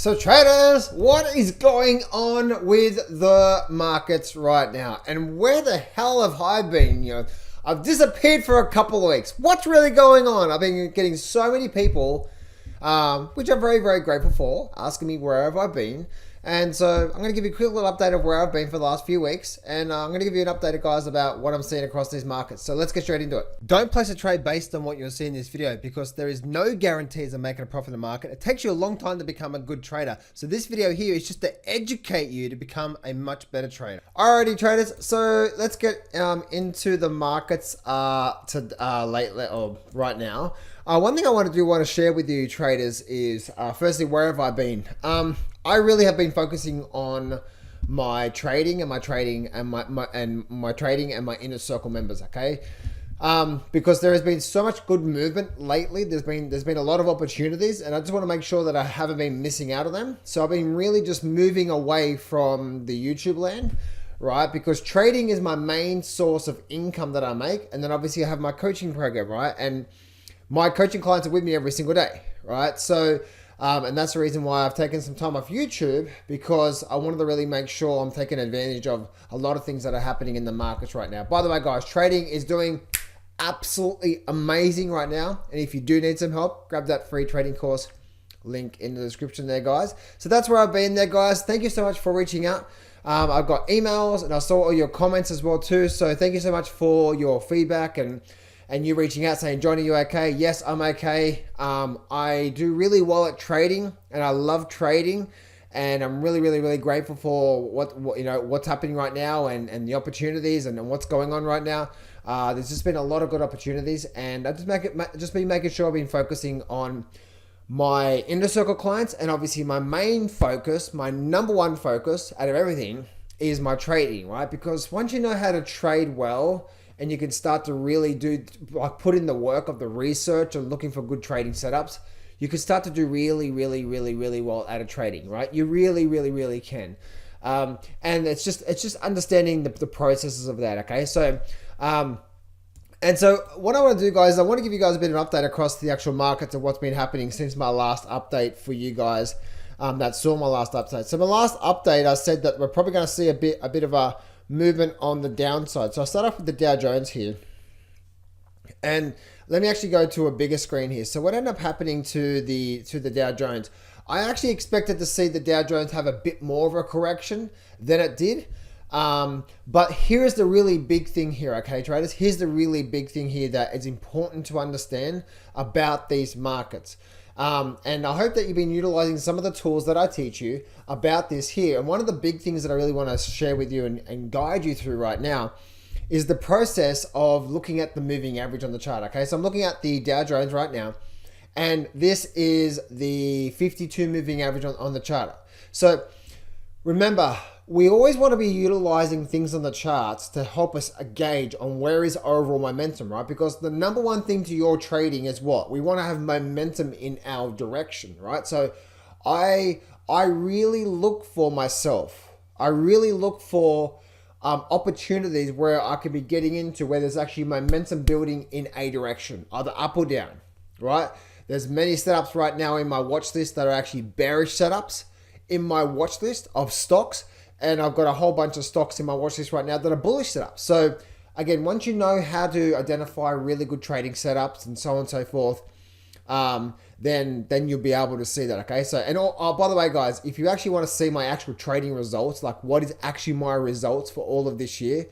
So traders, what is going on with the markets right now? And where the hell have I been? I've disappeared for a couple of weeks. What's really going on? I've been getting so many people, which I'm very, very grateful for, asking me where have I been. And so I'm going to give you a quick little update of where I've been for the last few weeks. And I'm going to give you an update, guys, about what I'm seeing across these markets. So let's get straight into it. Don't place a trade based on what you're seeing in this video because there is no guarantees of making a profit in the market. It takes you a long time to become a good trader. So this video here is just to educate you to become a much better trader. Alrighty, traders. So let's get into the markets right now. One thing I want to share with you, traders, is firstly, where have I been? I really have been focusing on my trading and my trading and my trading and my inner circle members, okay? Because there has been so much good movement lately. There's been a lot of opportunities, and I just want to make sure that I haven't been missing out on them. So I've been really just moving away from the YouTube land, right? Because trading is my main source of income that I make, and then obviously I have my coaching program, right? And my coaching clients are with me every single day, right? So and that's the reason why I've taken some time off YouTube, because I wanted to really make sure I'm taking advantage of a lot of things that are happening in the markets right now. By the way, guys, trading is doing absolutely amazing right now. And if you do need some help, grab that free trading course, link in the description there, guys. So that's where I've been there, guys. Thank you so much for reaching out. I've got emails and I saw all your comments as well too. So thank you so much for your feedback and you reaching out saying, Johnny, you okay? Yes, I'm okay. I do really well at trading and I love trading, and I'm really, really, really grateful for what's happening right now and the opportunities and what's going on right now. There's just been a lot of good opportunities, and I've just been making sure I've been focusing on my inner circle clients, and obviously my main focus, my number one focus out of everything is my trading, right? Because once you know how to trade well, and you can start to really put in the work of the research and looking for good trading setups, you can start to do really, really, really, really well out of trading, right? You really, really, really can. And it's just understanding the processes of that, okay? So, and so what I want to do, guys, I want to give you guys a bit of an update across the actual markets of what's been happening since my last update for you guys that saw my last update. So my last update, I said that we're probably going to see a bit of a movement on the downside. So I'll start off with the Dow Jones here. And let me actually go to a bigger screen here. So what ended up happening to the Dow Jones, I actually expected to see the Dow Jones have a bit more of a correction than it did. But here's the really big thing here, okay, traders? Here's the really big thing here that is important to understand about these markets. And I hope that you've been utilizing some of the tools that I teach you about this here. And one of the big things that I really want to share with you and guide you through right now is the process of looking at the moving average on the chart. Okay, so I'm looking at the Dow Jones right now, and this is the 52 moving average on the chart. So remember, we always want to be utilizing things on the charts to help us gauge on where is overall momentum, right? Because the number one thing to your trading is what? We want to have momentum in our direction, right? So I really look for myself. I really look for opportunities where I could be getting into where there's actually momentum building in a direction, either up or down, right? There's many setups right now in my watch list that are actually bearish setups in my watch list of stocks. And I've got a whole bunch of stocks in my watch list right now that are bullish setups. So again, once you know how to identify really good trading setups and so on and so forth, then you'll be able to see that, okay? So, and by the way, guys, if you actually want to see my actual trading results, like what is actually my results for all of this year,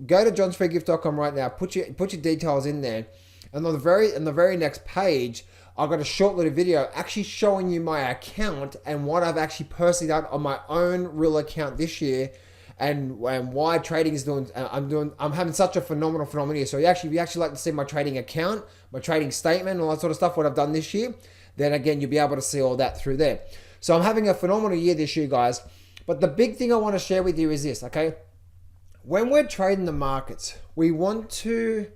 go to johnsfreegift.com right now, put your details in there. And on the very next page, I've got a short little video actually showing you my account and what I've actually personally done on my own real account this year, and why trading is doing. I'm having such a phenomenal year. So if you actually like to see my trading account, my trading statement, all that sort of stuff, what I've done this year, then again you'll be able to see all that through there. So I'm having a phenomenal year this year, guys. But the big thing I want to share with you is this, okay? When we're trading the markets, we want to.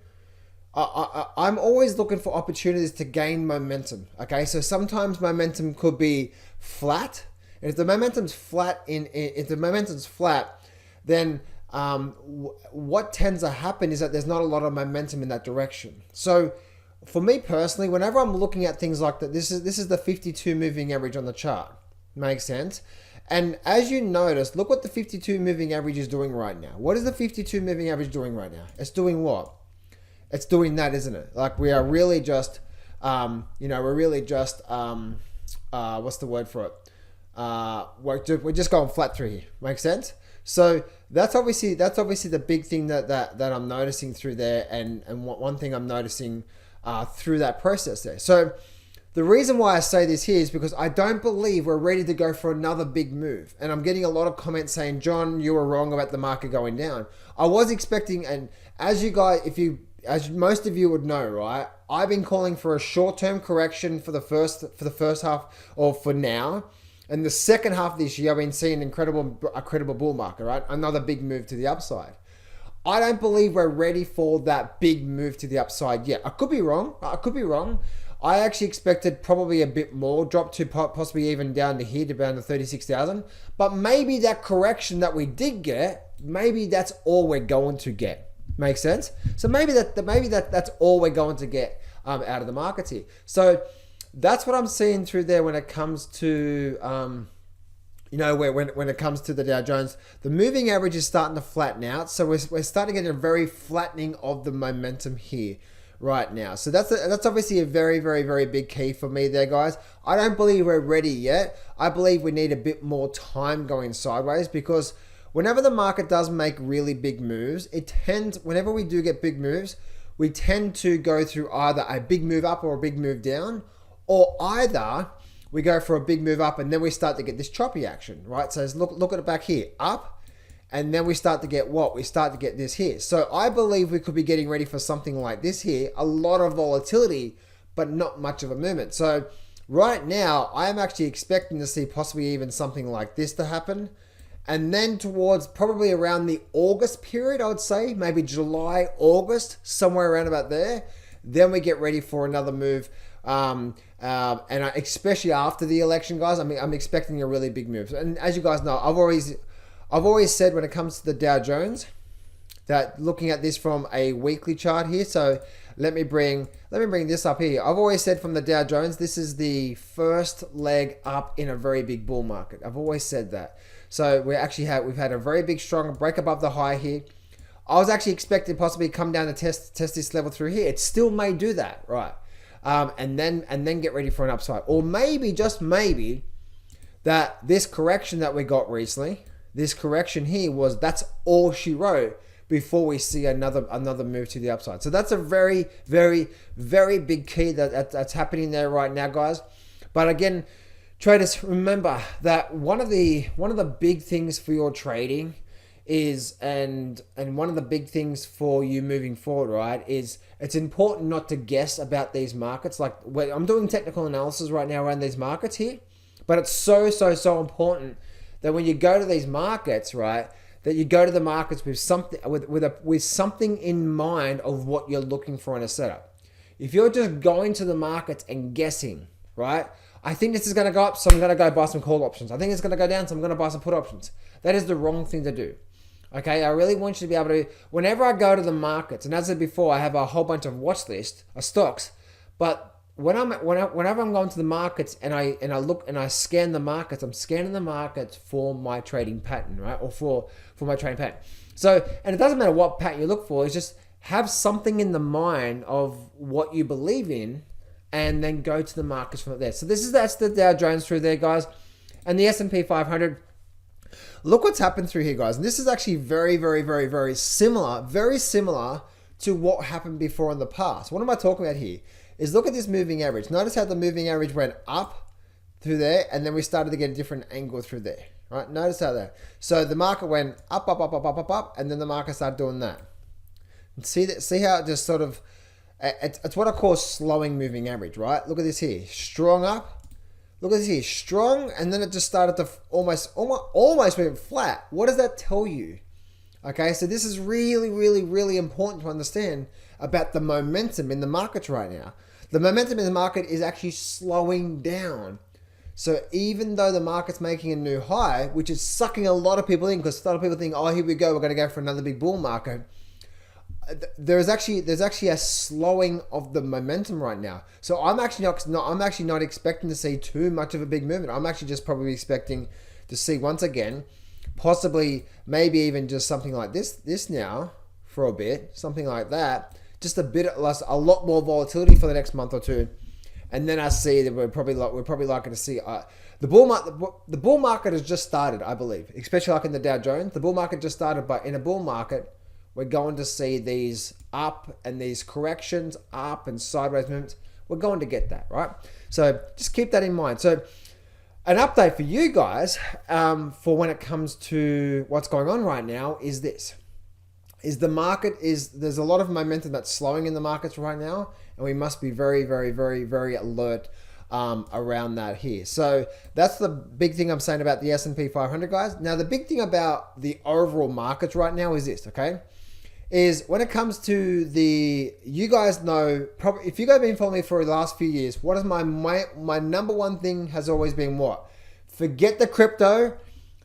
I'm always looking for opportunities to gain momentum. Okay, so sometimes momentum could be flat, and if the momentum's flat, then what tends to happen is that there's not a lot of momentum in that direction. So for me personally, whenever I'm looking at things like that, this is the 52 moving average on the chart. Makes sense. And as you notice, look what the 52 moving average is doing right now. What is the 52 moving average doing right now? It's doing what? It's doing that, isn't it? Like we are really just, we're really just, what's the word for it? We're just going flat through here. Makes sense? So that's obviously the big thing that I'm noticing through there, and one thing I'm noticing through that process there. So the reason why I say this here is because I don't believe we're ready to go for another big move. And I'm getting a lot of comments saying, John, you were wrong about the market going down. I was expecting, and as you guys, as most of you would know, right, I've been calling for a short-term correction for the first half, or for now. And the second half of this year, I've been seeing a credible bull market, right? Another big move to the upside. I don't believe we're ready for that big move to the upside yet. I could be wrong. I actually expected probably a bit more, drop to possibly even down to here, to down to 36,000. But maybe that correction that we did get, maybe that's all we're going to get. Makes sense? So maybe that's all we're going to get out of the markets here. So that's what I'm seeing through there when it comes to when it comes to the Dow Jones. The moving average is starting to flatten out, so we're starting to get a very flattening of the momentum here right now. So that's obviously a very, very, very big key for me there, guys. I don't believe we're ready yet. I believe we need a bit more time going sideways, because whenever the market does make really big moves, whenever we do get big moves, we tend to go through either a big move up or a big move down, or either we go for a big move up and then we start to get this choppy action, right? So look at it back here, up, and then we start to get what? We start to get this here. So I believe we could be getting ready for something like this here, a lot of volatility, but not much of a movement. So right now, I am actually expecting to see possibly even something like this to happen. And then towards probably around the August period, I would say, maybe July, August, somewhere around about there, then we get ready for another move. Especially after the election, guys, I'm expecting a really big move. And as you guys know, I've always said when it comes to the Dow Jones, that looking at this from a weekly chart here, so let me bring this up here. I've always said from the Dow Jones, this is the first leg up in a very big bull market. I've always said that. So we've had a very big strong break above the high here. I was actually expecting possibly come down to test this level through here. It still may do that, right? And then get ready for an upside, or maybe, just maybe, that this correction that we got recently, this correction here, that's all she wrote before we see another move to the upside. So that's a very, very, very big key that's happening there right now, guys. But again, traders, remember that one of the big things for your trading is, and one of the big things for you moving forward, right, is it's important not to guess about these markets. Like, I'm doing technical analysis right now around these markets here, but it's so important that when you go to these markets, right, that you go to the markets with something with something in mind of what you're looking for in a setup. If you're just going to the markets and guessing, right, I think this is going to go up, so I'm going to go buy some call options. I think it's going to go down, so I'm going to buy some put options. That is the wrong thing to do. Okay, I really want you to be able to, whenever I go to the markets, and as I said before, I have a whole bunch of watch lists of stocks, but whenever I'm going to the markets and I look and I scan the markets, I'm scanning the markets for my trading pattern, right? Or for my trading pattern. So, and it doesn't matter what pattern you look for, it's just have something in the mind of what you believe in, and then go to the markets from there. So that's the Dow Jones through there, guys. And the S&P 500, look what's happened through here, guys. And this is actually very, very, very, very similar to what happened before in the past. What am I talking about here? Is look at this moving average. Notice how the moving average went up through there, and then we started to get a different angle through there, right? Notice how that. So the market went up, and then the market started doing that. And see how it just sort of, it's what I call slowing moving average, right? Look at this here, strong up. Look at this here, strong, and then it just started to almost went flat. What does that tell you? Okay, so this is really, really, really important to understand about the momentum in the markets right now. The momentum in the market is actually slowing down. So even though the market's making a new high, which is sucking a lot of people in, because a lot of people think, oh, here we go, we're going to go for another big bull market. there's actually a slowing of the momentum right now. So I'm actually not expecting to see too much of a big movement. I'm actually just probably expecting to see once again, possibly maybe even just something like this now for a bit, something like that. Just a lot more volatility for the next month or two, and then I see that we're probably likely to see the bull market has just started, I believe, especially like in the Dow Jones. The bull market just started, but in a bull market, we're going to see these up and these corrections, up and sideways movements. We're going to get that, right? So just keep that in mind. So an update for you guys for when it comes to what's going on right now is this. There's a lot of momentum that's slowing in the markets right now, and we must be very, very, very, very alert around that here. So that's the big thing I'm saying about the S&P 500, guys. Now, the big thing about the overall markets right now is this, okay? Is when it comes to you guys know, probably if you guys have been following me for the last few years, what is my number one thing has always been what? Forget the crypto,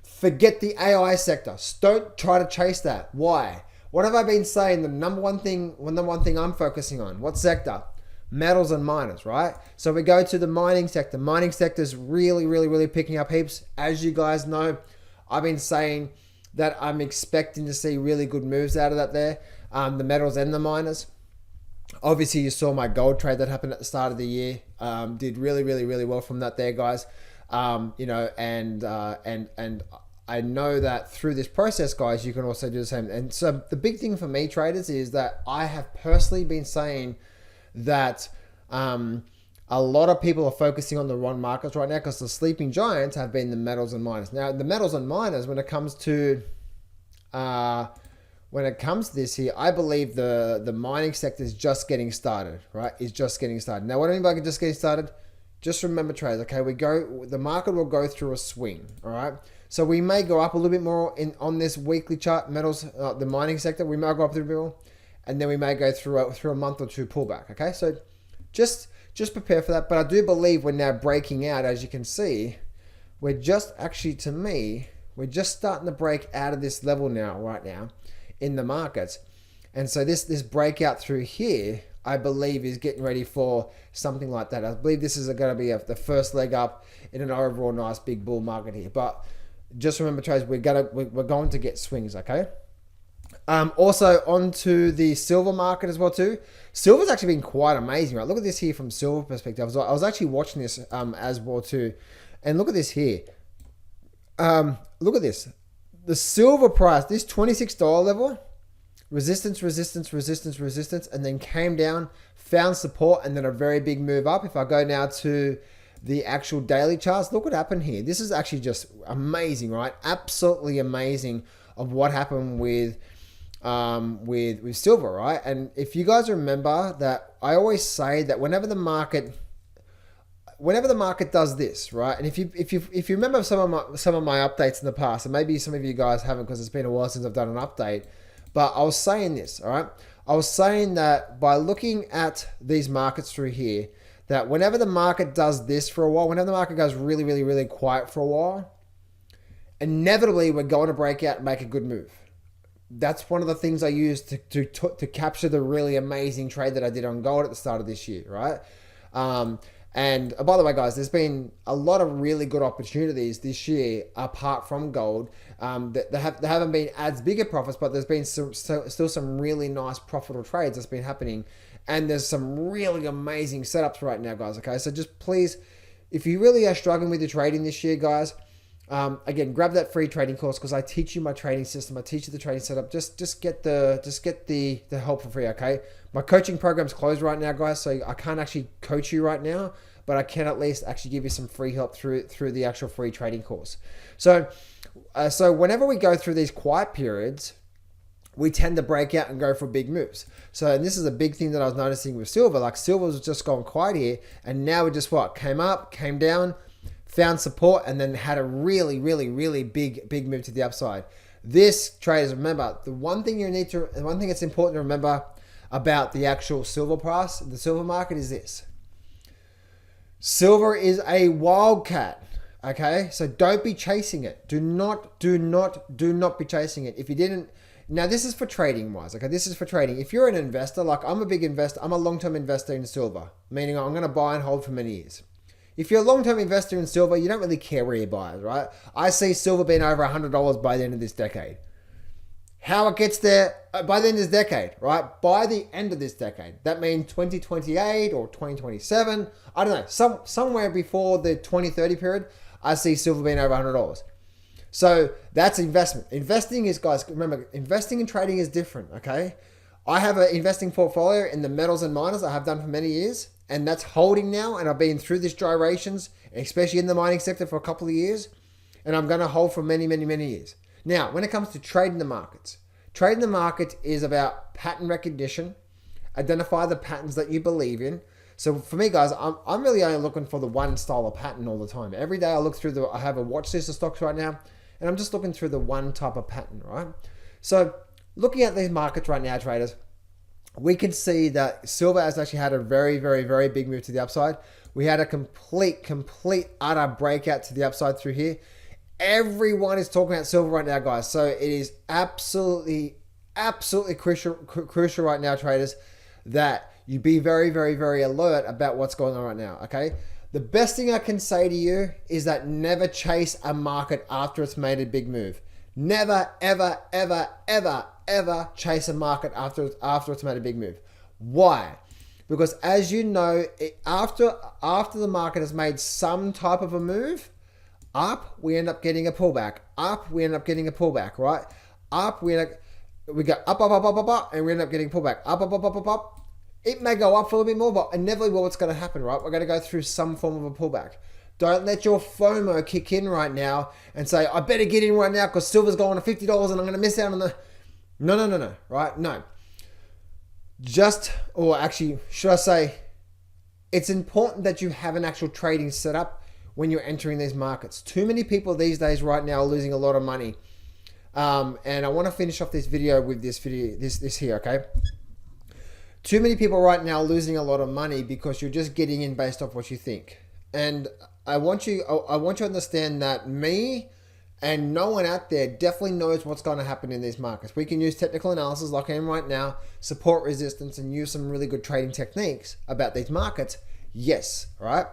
forget the AI sector. Don't try to chase that. Why? What have I been saying? The number one thing I'm focusing on. What sector? Metals and miners, right? So we go to the mining sector. Mining sector is really, really, really picking up heaps. As you guys know, I've been saying that I'm expecting to see really good moves out of that there. The metals and the miners. Obviously, you saw my gold trade that happened at the start of the year. Did really, really, really well from that there, guys. And I know that through this process, guys, you can also do the same. And so the big thing for me, traders, is that I have personally been saying that a lot of people are focusing on the wrong markets right now because the sleeping giants have been the metals and miners. Now, the metals and miners, when it comes to this here, I believe the mining sector is just getting started, right? Is just getting started. Now, what do I mean by just getting started? Just remember, traders, okay, the market will go through a swing, all right? So we may go up a little bit more on this weekly chart, metals, the mining sector. We may go up a little bit more, and then we may go through a month or two pullback, okay? So just prepare for that. But I do believe we're now breaking out, as you can see. We're just we're just starting to break out of this level right now in the markets. And so this breakout through here, I believe, is getting ready for something like that. I believe this is going to be the first leg up in an overall nice big bull market here. But just remember, traders, we're going to get swings, okay? Also onto the silver market as well too. Silver's actually been quite amazing, right? Look at this here from silver perspective. I was actually watching this as well too, and look at this here. Look at this. The silver price, this $26 level, resistance, and then came down, found support, and then a very big move up. If I go now to the actual daily charts, look what happened here. This is actually just amazing, right? Absolutely amazing of what happened with silver, right? And if you guys remember that, I always say that whenever the market does this, right? And if you remember some of my updates in the past, and maybe some of you guys haven't because it's been a while since I've done an update, but I was saying this, all right? I was saying that by looking at these markets through here, that whenever the market does this for a while, whenever the market goes really, really, really quiet for a while, inevitably we're going to break out and make a good move. That's one of the things I used to capture the really amazing trade that I did on gold at the start of this year, right? And by the way, guys, there's been a lot of really good opportunities this year apart from gold. There haven't been as big a profits, but there's been still some really nice profitable trades that's been happening. And there's some really amazing setups right now, guys, okay? So just please, if you really are struggling with your trading this year, guys, again, grab that free trading course because I teach you my trading system. I teach you the trading setup. Just get the help for free, okay? My coaching program's closed right now, guys, so I can't actually coach you right now, but I can at least actually give you some free help through the actual free trading course. So whenever we go through these quiet periods, we tend to break out and go for big moves. So, and this is a big thing that I was noticing with silver. Like silver was just going quiet here, and now we just came up, came down, found support, and then had a really, really, really big move to the upside. This, traders, remember, the one thing that's important to remember about the actual silver price, the silver market, is this. Silver is a wildcat. Okay, so don't be chasing it. Do not be chasing it. Now, this is for trading wise. Okay, this is for trading. If you're an investor, like I'm a big investor, I'm a long-term investor in silver, meaning I'm going to buy and hold for many years. If you're a long-term investor in silver, you don't really care where you buy it, right? I see silver being over $100 by the end of this decade. How it gets there by the end of this decade, right? By the end of this decade. That means 2028 or 2027. I don't know. Somewhere before the 2030 period, I see silver being over $100. So that's investment. Investing is, guys, remember, investing and trading is different, okay? I have an investing portfolio in the metals and miners I have done for many years, and that's holding now, and I've been through these gyrations, especially in the mining sector for a couple of years, and I'm going to hold for many, many, many years. Now, when it comes to trading the markets, trading the market is about pattern recognition, identify the patterns that you believe in. So for me, guys, I'm really only looking for the one style of pattern all the time. Every day I look through I have a watch list of stocks right now, and I'm just looking through the one type of pattern, right? So looking at these markets right now, traders, we can see that silver has actually had a very, very, very big move to the upside. We had a complete, utter breakout to the upside through here. Everyone is talking about silver right now, guys. So it is absolutely crucial right now, traders, that you be very, very, very alert about what's going on right now, okay? The best thing I can say to you is that never chase a market after it's made a big move. Never, ever, ever, ever, ever chase a market after it's made a big move. Why? Because as you know, after the market has made some type of a move, up, we end up getting a pullback. Up, we end up getting a pullback, right? Up, we go up, and we end up getting pullback. Up. It may go up for a little bit more, but inevitably what's going to happen, right? We're going to go through some form of a pullback. Don't let your FOMO kick in right now and say, I better get in right now because silver's going to $50 and I'm going to miss out on the... No, right? No. Should I say, it's important that you have an actual trading setup when you're entering these markets. Too many people these days right now are losing a lot of money. And I want to finish off this video with this here, okay? Too many people right now are losing a lot of money because you're just getting in based off what you think. And I want you to understand that me and no one out there definitely knows what's going to happen in these markets. We can use technical analysis like I am right now, support resistance, and use some really good trading techniques about these markets. Yes, right?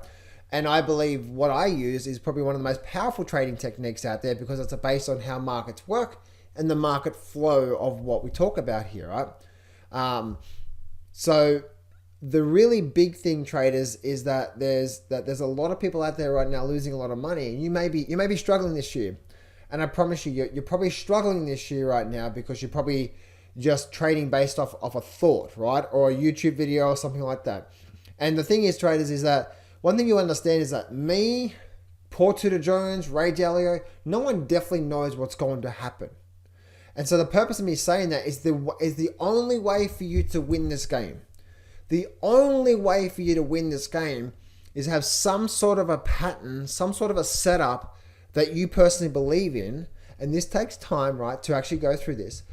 And I believe what I use is probably one of the most powerful trading techniques out there because it's based on how markets work and the market flow of what we talk about here, right? So the really big thing, traders, is that there's a lot of people out there right now losing a lot of money, and you may be struggling this year. And I promise you're probably struggling this year right now because you're probably just trading based off of a thought, right? Or a YouTube video or something like that. And the thing is, traders, is that one thing you understand is that me, Paul Tudor Jones, Ray Dalio, no one definitely knows what's going to happen. And so the purpose of me saying that is the only way for you to win this game. The only way for you to win this game is have some sort of a pattern, some sort of a setup that you personally believe in. And this takes time, right, to actually go through this.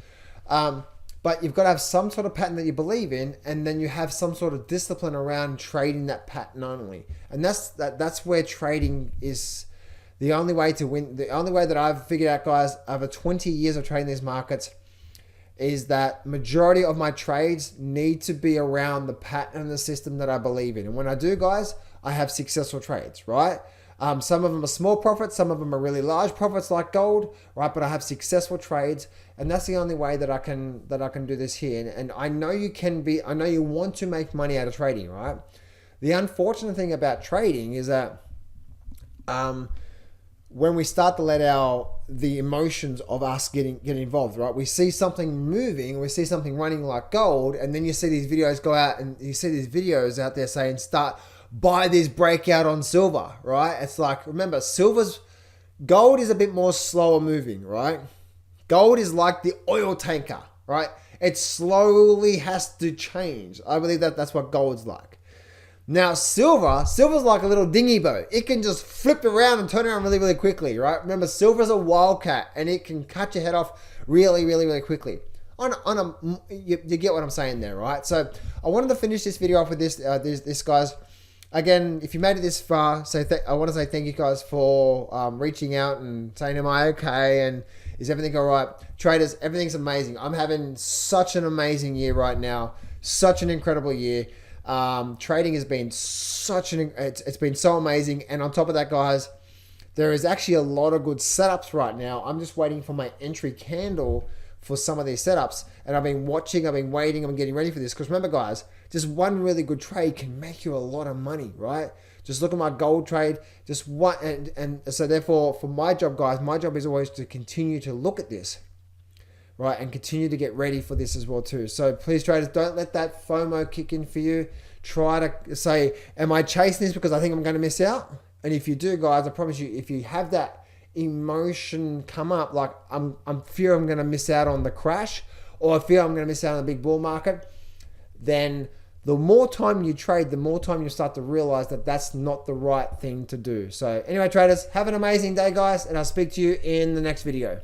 But you've got to have some sort of pattern that you believe in, and then you have some sort of discipline around trading that pattern only. And that's where trading is the only way to win. The only way that I've figured out, guys, over 20 years of trading these markets, is that majority of my trades need to be around the pattern and the system that I believe in. And when I do, guys, I have successful trades, right? Some of them are small profits, some of them are really large profits like gold, right? But I have successful trades, and that's the only way that I can do this here. And I know I know you want to make money out of trading, right? The unfortunate thing about trading is that when we start to let the emotions of us get involved, right? We see something moving, we see something running like gold, and then you see these videos go out, and you see these videos out there saying, buy this breakout on silver, right? It's like, remember, gold is a bit more slower moving, right? Gold is like the oil tanker, right? It slowly has to change. I believe that's what gold's like. Now, silver's like a little dinghy boat. It can just flip around and turn around really, really quickly, right? Remember, silver's a wildcat, and it can cut your head off really, really, really quickly. You get what I'm saying there, right? So I wanted to finish this video off with this guys. Again, if you made it this far, I want to say thank you guys for reaching out and saying, am I okay? And Is everything all right? Traders, everything's amazing. I'm having such an amazing year right now. Such an incredible year. Trading has been it's been so amazing. And on top of that, guys, there is actually a lot of good setups right now. I'm just waiting for my entry candle for some of these setups. And I've been watching, I've been waiting, I'm getting ready for this. Because remember, guys, just one really good trade can make you a lot of money, right? Just look at my gold trade. Just one, and so therefore, for my job, guys, my job is always to continue to look at this, right? And continue to get ready for this as well too. So please, traders, don't let that FOMO kick in for you. Try to say, am I chasing this because I think I'm going to miss out? And if you do, guys, I promise you, if you have that emotion come up, like I'm fear I'm going to miss out on the crash, or I fear I'm going to miss out on the big bull market, then the more time you trade, the more time you start to realize that that's not the right thing to do. So anyway, traders, have an amazing day, guys, and I'll speak to you in the next video.